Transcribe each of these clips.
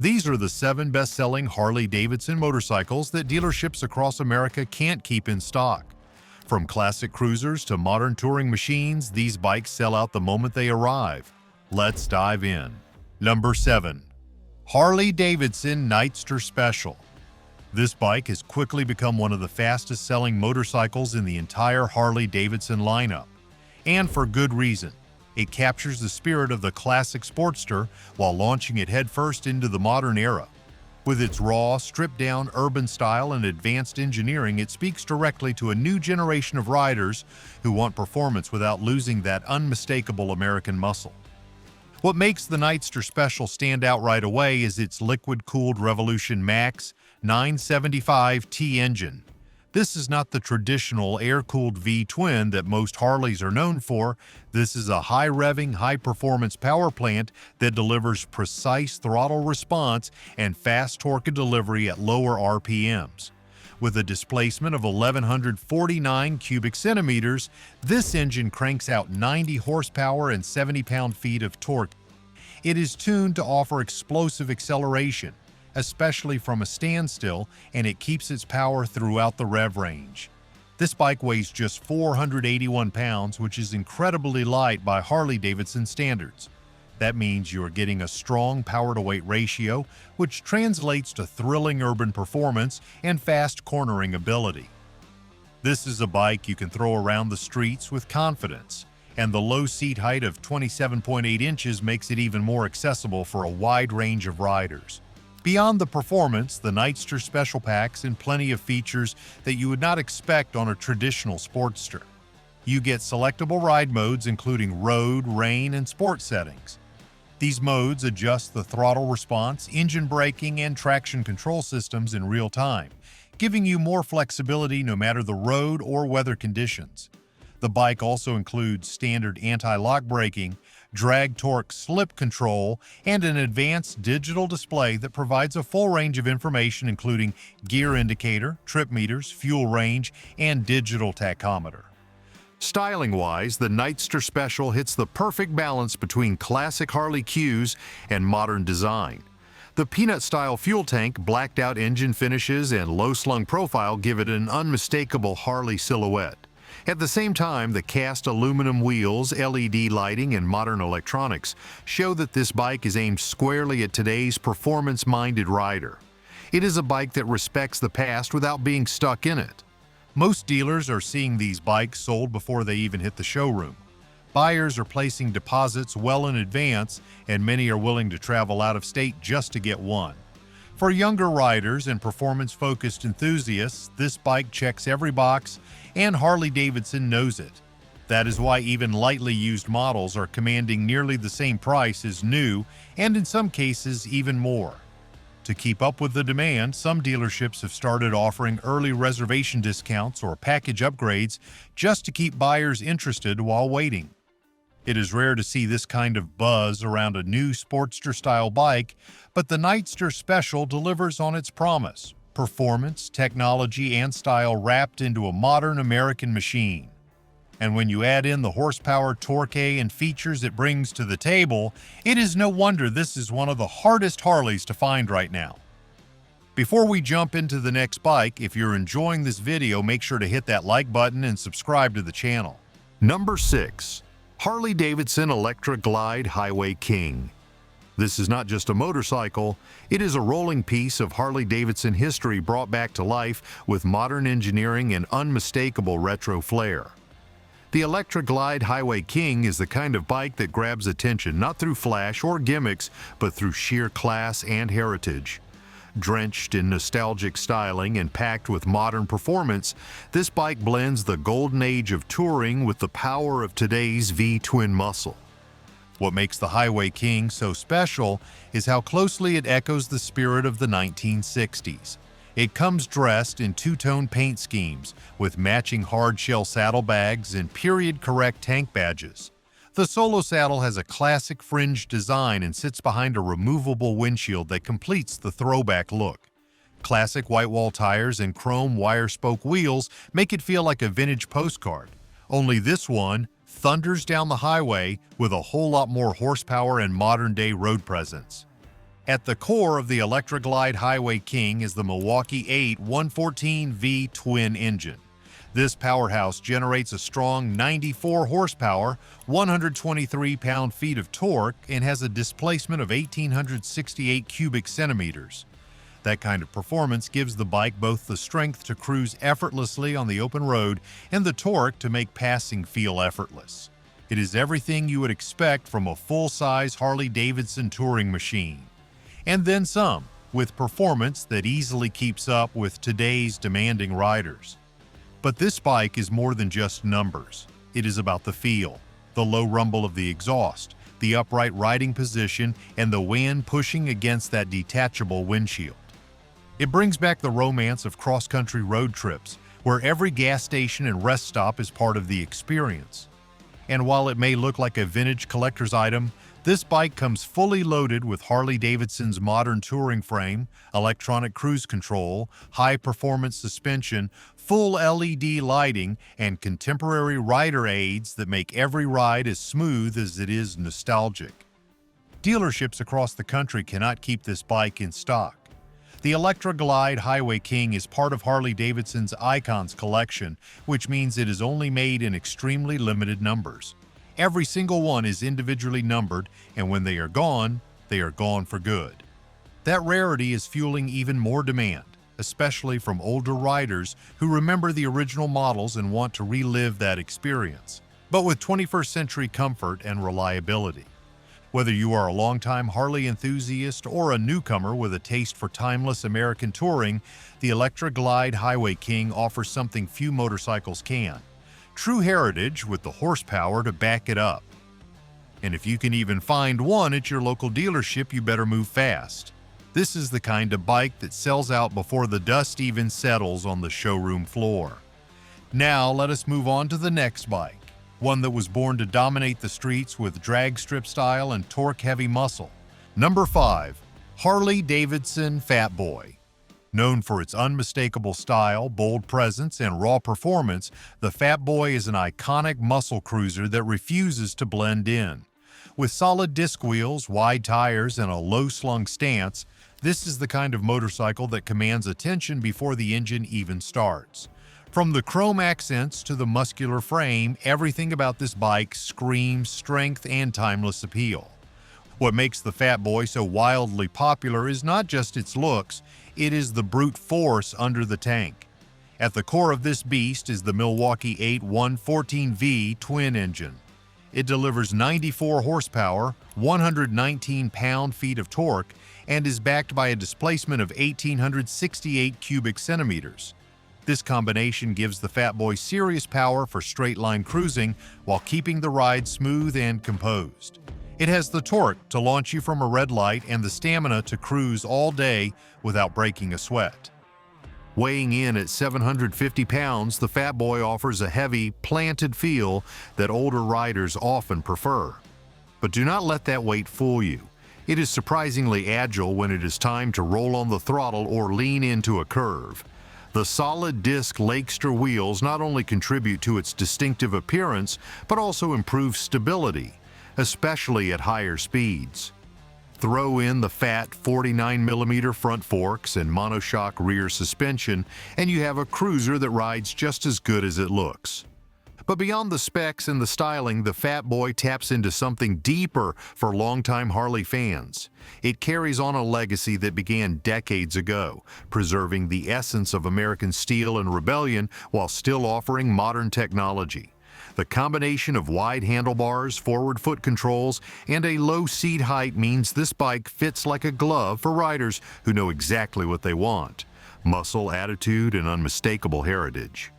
These are the 7 best-selling Harley-Davidson motorcycles that dealerships across America can't keep in stock. From classic cruisers to modern touring machines, these bikes sell out the moment they arrive. Let's dive in. Number 7. Harley-Davidson Nightster Special. This bike has quickly become one of the fastest-selling motorcycles in the entire Harley-Davidson lineup. And for good reason. It captures the spirit of the classic Sportster while launching it headfirst into the modern era. With its raw, stripped-down urban style and advanced engineering, it speaks directly to a new generation of riders who want performance without losing that unmistakable American muscle. What makes the Nightster Special stand out right away is its liquid-cooled Revolution Max 975T engine. This is not the traditional air-cooled V-twin that most Harleys are known for. This is a high-revving, high-performance power plant that delivers precise throttle response and fast torque delivery at lower RPMs. With a displacement of 1,149 cubic centimeters, this engine cranks out 90 horsepower and 70 pound-feet of torque. It is tuned to offer explosive acceleration, especially from a standstill, and it keeps its power throughout the rev range. This bike weighs just 481 pounds, which is incredibly light by Harley-Davidson standards. That means you are getting a strong power-to-weight ratio, which translates to thrilling urban performance and fast cornering ability. This is a bike you can throw around the streets with confidence, and the low seat height of 27.8 inches makes it even more accessible for a wide range of riders. Beyond the performance, the Nightster Special packs in plenty of features that you would not expect on a traditional Sportster. You get selectable ride modes including road, rain, and sport settings. These modes adjust the throttle response, engine braking, and traction control systems in real time, giving you more flexibility no matter the road or weather conditions. The bike also includes standard anti-lock braking, drag torque slip control, and an advanced digital display that provides a full range of information including gear indicator, trip meters, fuel range, and digital tachometer. Styling-wise, the Nightster Special hits the perfect balance between classic Harley cues and modern design. The peanut-style fuel tank, blacked-out engine finishes, and low-slung profile give it an unmistakable Harley silhouette. At the same time, the cast aluminum wheels, LED lighting, and modern electronics show that this bike is aimed squarely at today's performance-minded rider. It is a bike that respects the past without being stuck in it. Most dealers are seeing these bikes sold before they even hit the showroom. Buyers are placing deposits well in advance, and many are willing to travel out of state just to get one. For younger riders and performance-focused enthusiasts, this bike checks every box, and Harley-Davidson knows it. That is why even lightly used models are commanding nearly the same price as new, and in some cases even more. To keep up with the demand, some dealerships have started offering early reservation discounts or package upgrades just to keep buyers interested while waiting. It is rare to see this kind of buzz around a new Sportster-style bike, but the Nightster Special delivers on its promise: performance, technology, and style wrapped into a modern American machine. And when you add in the horsepower, torque, and features it brings to the table, it is no wonder this is one of the hardest Harleys to find right now. Before we jump into the next bike, if you're enjoying this video, make sure to hit that like button and subscribe to the channel. Number 6. Harley-Davidson Electra Glide Highway King. This is not just a motorcycle, it is a rolling piece of Harley-Davidson history brought back to life with modern engineering and unmistakable retro flair. The Electra Glide Highway King is the kind of bike that grabs attention not through flash or gimmicks, but through sheer class and heritage. Drenched in nostalgic styling and packed with modern performance, this bike blends the golden age of touring with the power of today's V-twin muscle. What makes the Highway King so special is how closely it echoes the spirit of the 1960s. It comes dressed in two-tone paint schemes with matching hard-shell saddlebags and period-correct tank badges. The Solo saddle has a classic fringe design and sits behind a removable windshield that completes the throwback look. Classic white wall tires and chrome wire spoke wheels make it feel like a vintage postcard. Only this one thunders down the highway with a whole lot more horsepower and modern-day road presence. At the core of the Electra Glide Highway King is the Milwaukee 8 114V twin engine. This powerhouse generates a strong 94 horsepower, 123 pound-feet of torque, and has a displacement of 1,868 cubic centimeters. That kind of performance gives the bike both the strength to cruise effortlessly on the open road and the torque to make passing feel effortless. It is everything you would expect from a full-size Harley-Davidson touring machine. And then some, with performance that easily keeps up with today's demanding riders. But this bike is more than just numbers. It is about the feel, the low rumble of the exhaust, the upright riding position, and the wind pushing against that detachable windshield. It brings back the romance of cross-country road trips, where every gas station and rest stop is part of the experience. And while it may look like a vintage collector's item, this bike comes fully loaded with Harley-Davidson's modern touring frame, electronic cruise control, high-performance suspension, full LED lighting, and contemporary rider aids that make every ride as smooth as it is nostalgic. Dealerships across the country cannot keep this bike in stock. The Electra Glide Highway King is part of Harley-Davidson's Icons collection, which means it is only made in extremely limited numbers. Every single one is individually numbered, and when they are gone for good. That rarity is fueling even more demand, especially from older riders who remember the original models and want to relive that experience, but with 21st century comfort and reliability. Whether you are a longtime Harley enthusiast or a newcomer with a taste for timeless American touring, the Electra Glide Highway King offers something few motorcycles can. True heritage with the horsepower to back it up. And if you can even find one at your local dealership, you better move fast. This is the kind of bike that sells out before the dust even settles on the showroom floor. Now let us move on to the next bike, one that was born to dominate the streets with drag strip style and torque-heavy muscle. Number 5. Harley-Davidson Fat Boy. Known for its unmistakable style, bold presence, and raw performance, the Fat Boy is an iconic muscle cruiser that refuses to blend in. With solid disc wheels, wide tires, and a low-slung stance, this is the kind of motorcycle that commands attention before the engine even starts. From the chrome accents to the muscular frame, everything about this bike screams strength and timeless appeal. What makes the Fat Boy so wildly popular is not just its looks, it is the brute force under the tank. At the core of this beast is the Milwaukee 8 114V twin engine. It delivers 94 horsepower, 119 pound-feet of torque, and is backed by a displacement of 1,868 cubic centimeters. This combination gives the Fat Boy serious power for straight-line cruising while keeping the ride smooth and composed. It has the torque to launch you from a red light and the stamina to cruise all day without breaking a sweat. Weighing in at 750 pounds, the Fat Boy offers a heavy, planted feel that older riders often prefer. But do not let that weight fool you. It is surprisingly agile when it is time to roll on the throttle or lean into a curve. The solid disc Lakester wheels not only contribute to its distinctive appearance, but also improve stability, especially at higher speeds. Throw in the fat 49mm front forks and monoshock rear suspension, and you have a cruiser that rides just as good as it looks. But beyond the specs and the styling, the Fat Boy taps into something deeper for longtime Harley fans. It carries on a legacy that began decades ago, preserving the essence of American steel and rebellion while still offering modern technology. The combination of wide handlebars, forward foot controls, and a low seat height means this bike fits like a glove for riders who know exactly what they want: muscle, attitude, and unmistakable heritage.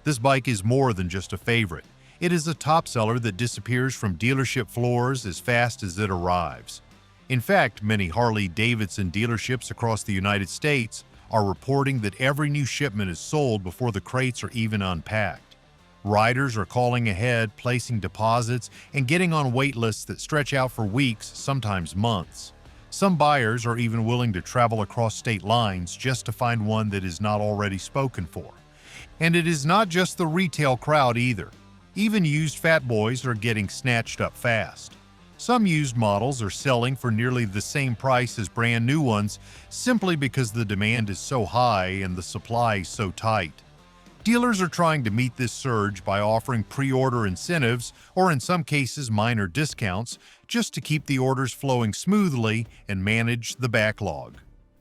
This bike is more than just a favorite. It is a top seller that disappears from dealership floors as fast as it arrives. In fact, many Harley-Davidson dealerships across the United States are reporting that every new shipment is sold before the crates are even unpacked. Riders are calling ahead, placing deposits, and getting on wait lists that stretch out for weeks, sometimes months. Some buyers are even willing to travel across state lines just to find one that is not already spoken for. And it is not just the retail crowd either. Even used Fat Boys are getting snatched up fast. Some used models are selling for nearly the same price as brand new ones simply because the demand is so high and the supply so tight. Dealers are trying to meet this surge by offering pre-order incentives or in some cases minor discounts just to keep the orders flowing smoothly and manage the backlog.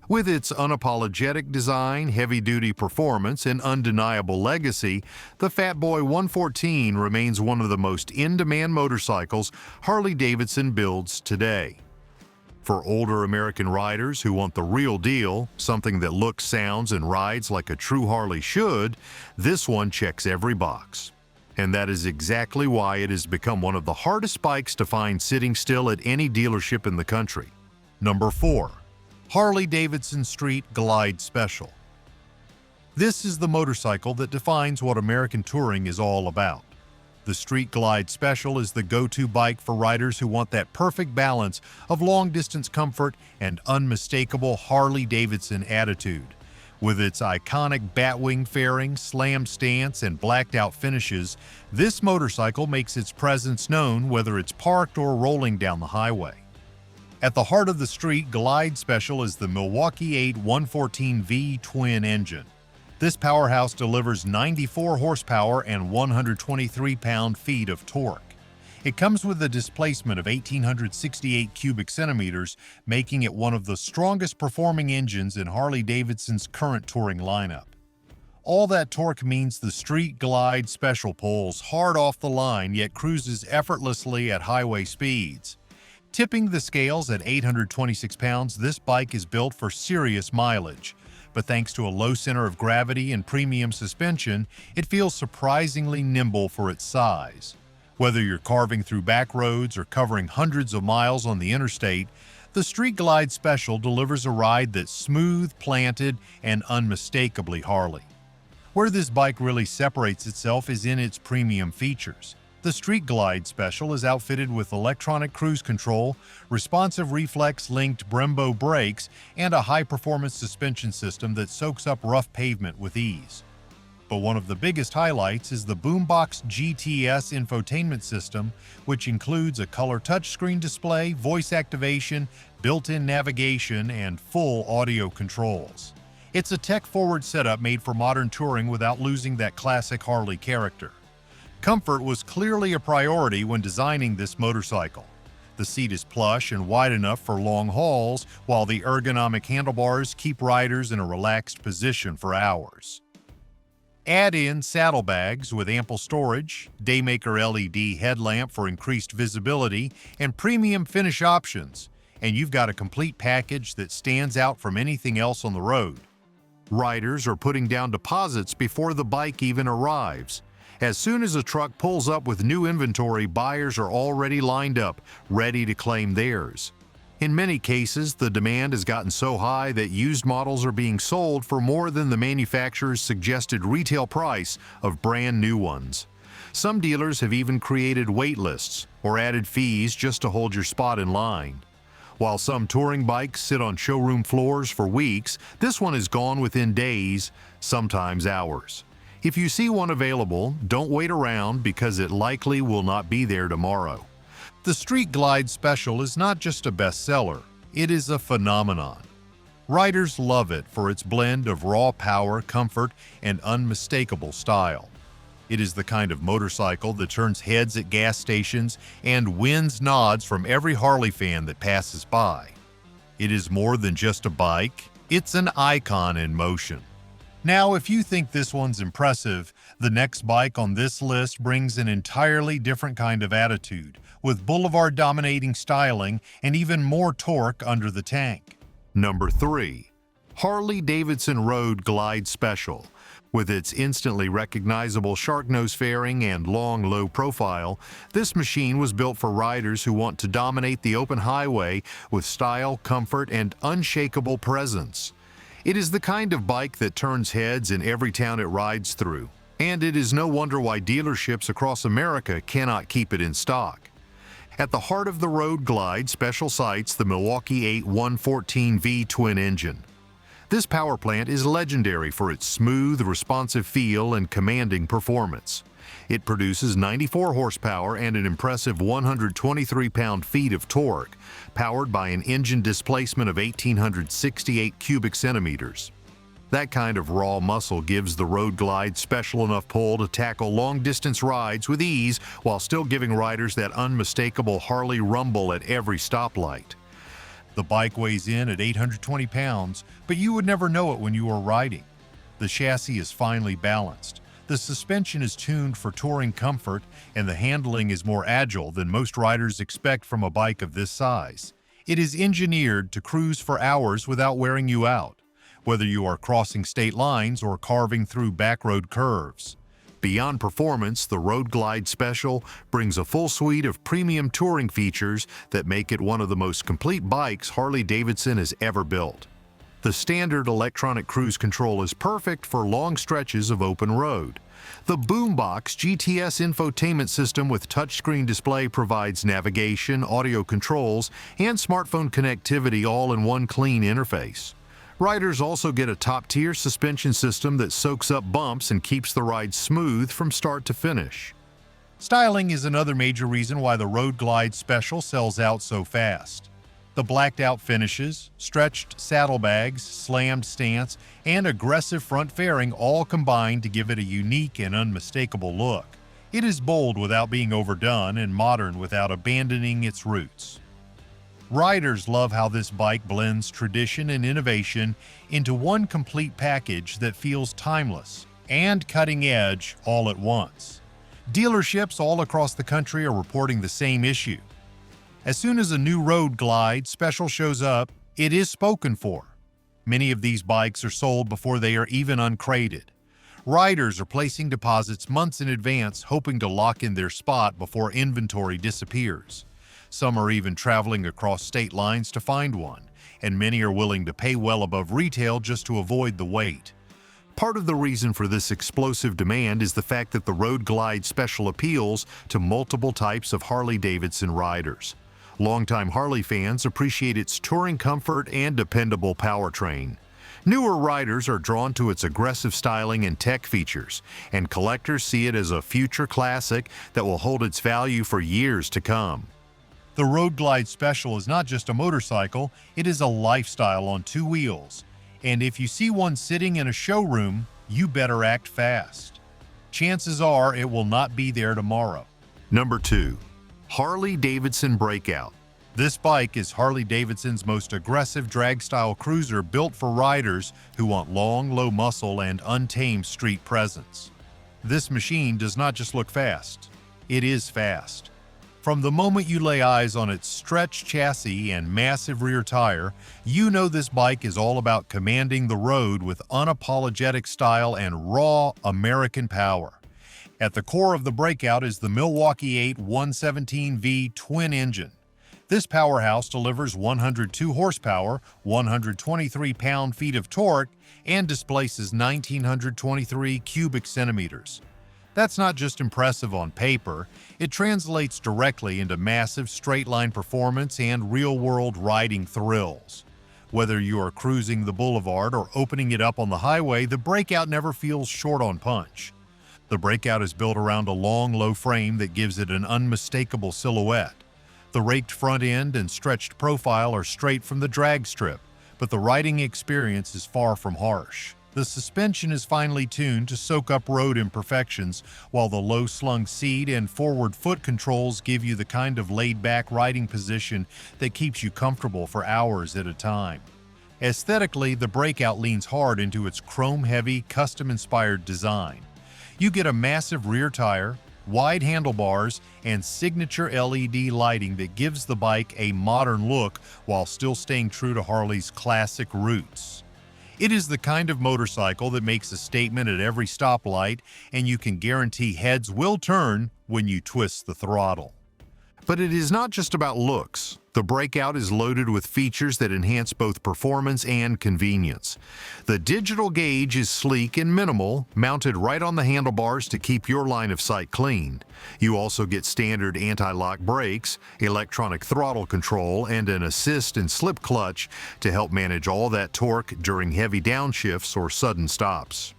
With its unapologetic design, heavy-duty performance, and undeniable legacy, the Fat Boy 114 remains one of the most in-demand motorcycles Harley-Davidson builds today. For older American riders who want the real deal, something that looks, sounds, and rides like a true Harley should, this one checks every box. And that is exactly why it has become one of the hardest bikes to find sitting still at any dealership in the country. Number 4. Harley Davidson Street Glide Special. This is the motorcycle that defines what American touring is all about. The Street Glide Special is the go-to bike for riders who want that perfect balance of long-distance comfort and unmistakable Harley-Davidson attitude. With its iconic batwing fairing, slam stance, and blacked-out finishes, this motorcycle makes its presence known whether it's parked or rolling down the highway. At the heart of the Street Glide Special is the Milwaukee 8 114V twin engine. This powerhouse delivers 94 horsepower and 123 pound-feet of torque. It comes with a displacement of 1,868 cubic centimeters, making it one of the strongest performing engines in Harley-Davidson's current touring lineup. All that torque means the Street Glide Special pulls hard off the line yet cruises effortlessly at highway speeds. Tipping the scales at 826 pounds, this bike is built for serious mileage. But thanks to a low center of gravity and premium suspension, it feels surprisingly nimble for its size. Whether you're carving through back roads or covering hundreds of miles on the interstate, the Street Glide Special delivers a ride that's smooth, planted, and unmistakably Harley. Where this bike really separates itself is in its premium features. The Street Glide Special is outfitted with electronic cruise control, responsive reflex-linked Brembo brakes, and a high-performance suspension system that soaks up rough pavement with ease. But one of the biggest highlights is the Boombox GTS infotainment system, which includes a color touchscreen display, voice activation, built-in navigation, and full audio controls. It's a tech-forward setup made for modern touring without losing that classic Harley character. Comfort was clearly a priority when designing this motorcycle. The seat is plush and wide enough for long hauls, while the ergonomic handlebars keep riders in a relaxed position for hours. Add in saddlebags with ample storage, Daymaker LED headlamp for increased visibility, and premium finish options, and you've got a complete package that stands out from anything else on the road. Riders are putting down deposits before the bike even arrives. As soon as a truck pulls up with new inventory, buyers are already lined up, ready to claim theirs. In many cases, the demand has gotten so high that used models are being sold for more than the manufacturer's suggested retail price of brand new ones. Some dealers have even created wait lists or added fees just to hold your spot in line. While some touring bikes sit on showroom floors for weeks, this one is gone within days, sometimes hours. If you see one available, don't wait around because it likely will not be there tomorrow. The Street Glide Special is not just a bestseller, it is a phenomenon. Riders love it for its blend of raw power, comfort, and unmistakable style. It is the kind of motorcycle that turns heads at gas stations and wins nods from every Harley fan that passes by. It is more than just a bike, it's an icon in motion. Now, if you think this one's impressive, the next bike on this list brings an entirely different kind of attitude, with boulevard-dominating styling and even more torque under the tank. Number 3. Harley Davidson Road Glide Special. With its instantly recognizable shark nose fairing and long, low profile, this machine was built for riders who want to dominate the open highway with style, comfort, and unshakable presence. It is the kind of bike that turns heads in every town it rides through, and it is no wonder why dealerships across America cannot keep it in stock. At the heart of the Road Glide Special sites the Milwaukee 8 114V twin engine. This power plant is legendary for its smooth, responsive feel and commanding performance. It produces 94 horsepower and an impressive 123 pound-feet of torque, powered by an engine displacement of 1,868 cubic centimeters. That kind of raw muscle gives the Road Glide special enough pull to tackle long-distance rides with ease while still giving riders that unmistakable Harley rumble at every stoplight. The bike weighs in at 820 pounds, but you would never know it when you are riding. The chassis is finely balanced. The suspension is tuned for touring comfort, and the handling is more agile than most riders expect from a bike of this size. It is engineered to cruise for hours without wearing you out, whether you are crossing state lines or carving through backroad curves. Beyond performance, the Road Glide Special brings a full suite of premium touring features that make it one of the most complete bikes Harley-Davidson has ever built. The standard electronic cruise control is perfect for long stretches of open road. The Boombox GTS infotainment system with touchscreen display provides navigation, audio controls, and smartphone connectivity all in one clean interface. Riders also get a top-tier suspension system that soaks up bumps and keeps the ride smooth from start to finish. Styling is another major reason why the Road Glide Special sells out so fast. The blacked-out finishes, stretched saddlebags, slammed stance, and aggressive front fairing all combine to give it a unique and unmistakable look. It is bold without being overdone and modern without abandoning its roots. Riders love how this bike blends tradition and innovation into one complete package that feels timeless and cutting-edge all at once. Dealerships all across the country are reporting the same issue. As soon as a new Road Glide Special shows up, it is spoken for. Many of these bikes are sold before they are even uncrated. Riders are placing deposits months in advance, hoping to lock in their spot before inventory disappears. Some are even traveling across state lines to find one, and many are willing to pay well above retail just to avoid the wait. Part of the reason for this explosive demand is the fact that the Road Glide Special appeals to multiple types of Harley-Davidson riders. Longtime Harley fans appreciate its touring comfort and dependable powertrain. Newer riders are drawn to its aggressive styling and tech features, and collectors see it as a future classic that will hold its value for years to come. The Road Glide Special is not just a motorcycle, it is a lifestyle on two wheels. And if you see one sitting in a showroom, you better act fast. Chances are it will not be there tomorrow. Number 2. Harley Davidson Breakout. This bike is Harley-Davidson's most aggressive drag-style cruiser built for riders who want long, low muscle and untamed street presence. This machine does not just look fast, it is fast. From the moment you lay eyes on its stretched chassis and massive rear tire, you know this bike is all about commanding the road with unapologetic style and raw American power. At the core of the Breakout is the Milwaukee 8 117V twin engine. This powerhouse delivers 102 horsepower, 123 pound-feet of torque, and displaces 1,923 cubic centimeters. That's not just impressive on paper, it translates directly into massive straight-line performance and real-world riding thrills. Whether you are cruising the boulevard or opening it up on the highway, the Breakout never feels short on punch. The Breakout is built around a long, low frame that gives it an unmistakable silhouette. The raked front end and stretched profile are straight from the drag strip, but the riding experience is far from harsh. The suspension is finely tuned to soak up road imperfections, while the low-slung seat and forward foot controls give you the kind of laid-back riding position that keeps you comfortable for hours at a time. Aesthetically, the Breakout leans hard into its chrome-heavy, custom-inspired design. You get a massive rear tire, wide handlebars, and signature LED lighting that gives the bike a modern look while still staying true to Harley's classic roots. It is the kind of motorcycle that makes a statement at every stoplight, and you can guarantee heads will turn when you twist the throttle. But it is not just about looks. The Breakout is loaded with features that enhance both performance and convenience. The digital gauge is sleek and minimal, mounted right on the handlebars to keep your line of sight clean. You also get standard anti-lock brakes, electronic throttle control, and an assist and slip clutch to help manage all that torque during heavy downshifts or sudden stops.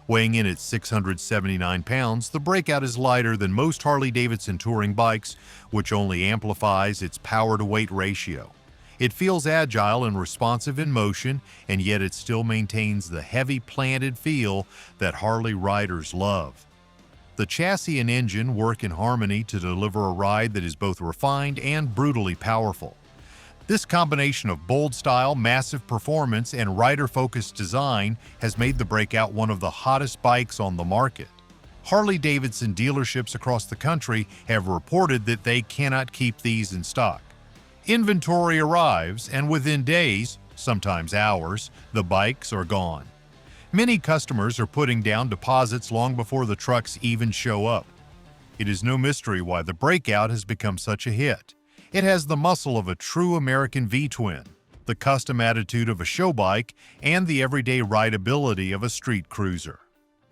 Weighing in at 679 pounds, the Breakout is lighter than most Harley-Davidson touring bikes, which only amplifies its power-to-weight ratio. It feels agile and responsive in motion, and yet it still maintains the heavy planted feel that Harley riders love. The chassis and engine work in harmony to deliver a ride that is both refined and brutally powerful. This combination of bold style, massive performance, and rider-focused design has made the Breakout one of the hottest bikes on the market. Harley-Davidson dealerships across the country have reported that they cannot keep these in stock. Inventory arrives, and within days, sometimes hours, the bikes are gone. Many customers are putting down deposits long before the trucks even show up. It is no mystery why the Breakout has become such a hit. It has the muscle of a true American V-twin, the custom attitude of a show bike, and the everyday rideability of a street cruiser.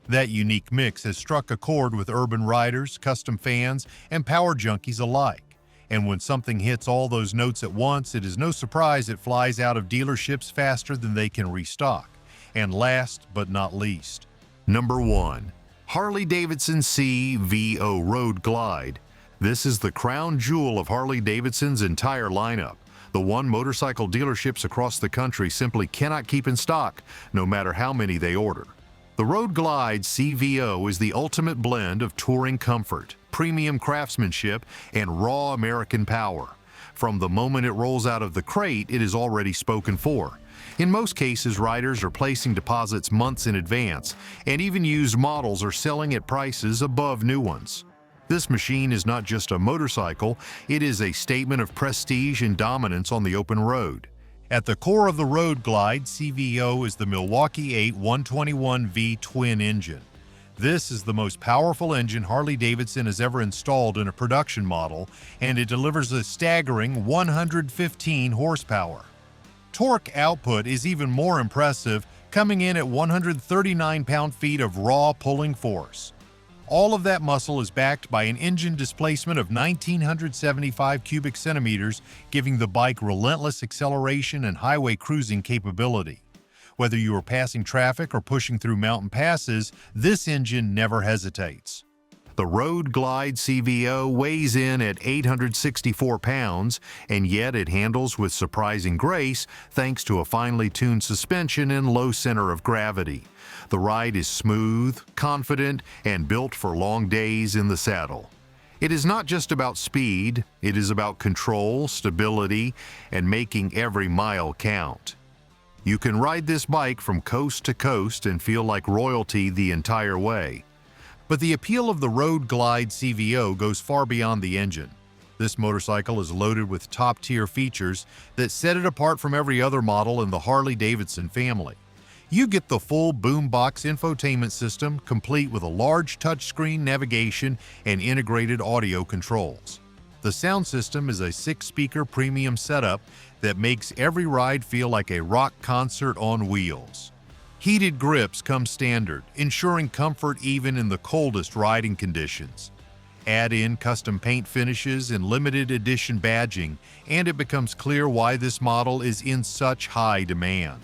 That unique mix has struck a chord with urban riders, custom fans, and power junkies alike. And when something hits all those notes at once, it is no surprise it flies out of dealerships faster than they can restock. And last but not least, Number 1. Harley-Davidson CVO Road Glide. This is the crown jewel of Harley-Davidson's entire lineup, the one motorcycle dealerships across the country simply cannot keep in stock, no matter how many they order. The Road Glide CVO is the ultimate blend of touring comfort, premium craftsmanship, and raw American power. From the moment it rolls out of the crate, it is already spoken for. In most cases, riders are placing deposits months in advance, and even used models are selling at prices above new ones. This machine is not just a motorcycle, it is a statement of prestige and dominance on the open road. At the core of the Road Glide CVO is the Milwaukee 8 121V twin engine. This is the most powerful engine Harley-Davidson has ever installed in a production model, and it delivers a staggering 115 horsepower. Torque output is even more impressive, coming in at 139 pound-feet of raw pulling force. All of that muscle is backed by an engine displacement of 1,975 cubic centimeters, giving the bike relentless acceleration and highway cruising capability. Whether you are passing traffic or pushing through mountain passes, this engine never hesitates. The Road Glide CVO weighs in at 864 pounds, and yet it handles with surprising grace thanks to a finely tuned suspension and low center of gravity. The ride is smooth, confident, and built for long days in the saddle. It is not just about speed, it is about control, stability, and making every mile count. You can ride this bike from coast to coast and feel like royalty the entire way. But the appeal of the Road Glide CVO goes far beyond the engine. This motorcycle is loaded with top-tier features that set it apart from every other model in the Harley-Davidson family. You get the full boombox infotainment system, complete with a large touchscreen navigation and integrated audio controls. The sound system is a 6-speaker premium setup that makes every ride feel like a rock concert on wheels. Heated grips come standard, ensuring comfort even in the coldest riding conditions. Add in custom paint finishes and limited edition badging, and it becomes clear why this model is in such high demand.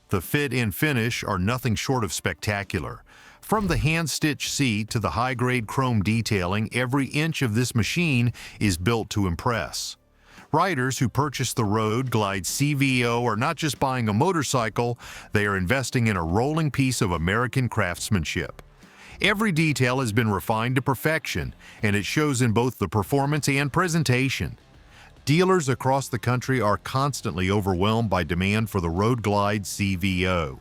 The fit and finish are nothing short of spectacular. From the hand-stitched seat to the high-grade chrome detailing, every inch of this machine is built to impress. Riders who purchase the Road Glide CVO are not just buying a motorcycle, they are investing in a rolling piece of American craftsmanship. Every detail has been refined to perfection, and it shows in both the performance and presentation. Dealers across the country are constantly overwhelmed by demand for the Road Glide CVO.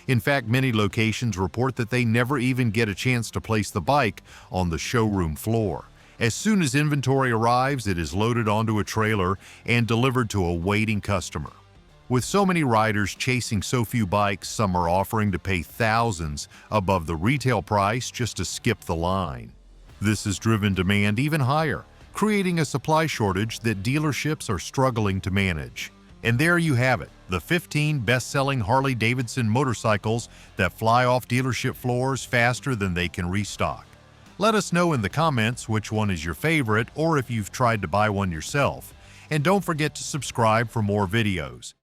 In fact, many locations report that they never even get a chance to place the bike on the showroom floor. As soon as inventory arrives, it is loaded onto a trailer and delivered to a waiting customer. With so many riders chasing so few bikes, some are offering to pay thousands above the retail price just to skip the line. This has driven demand even higher, creating a supply shortage that dealerships are struggling to manage. And there you have it, the 15 best-selling Harley-Davidson motorcycles that fly off dealership floors faster than they can restock. Let us know in the comments which one is your favorite or if you've tried to buy one yourself. And don't forget to subscribe for more videos.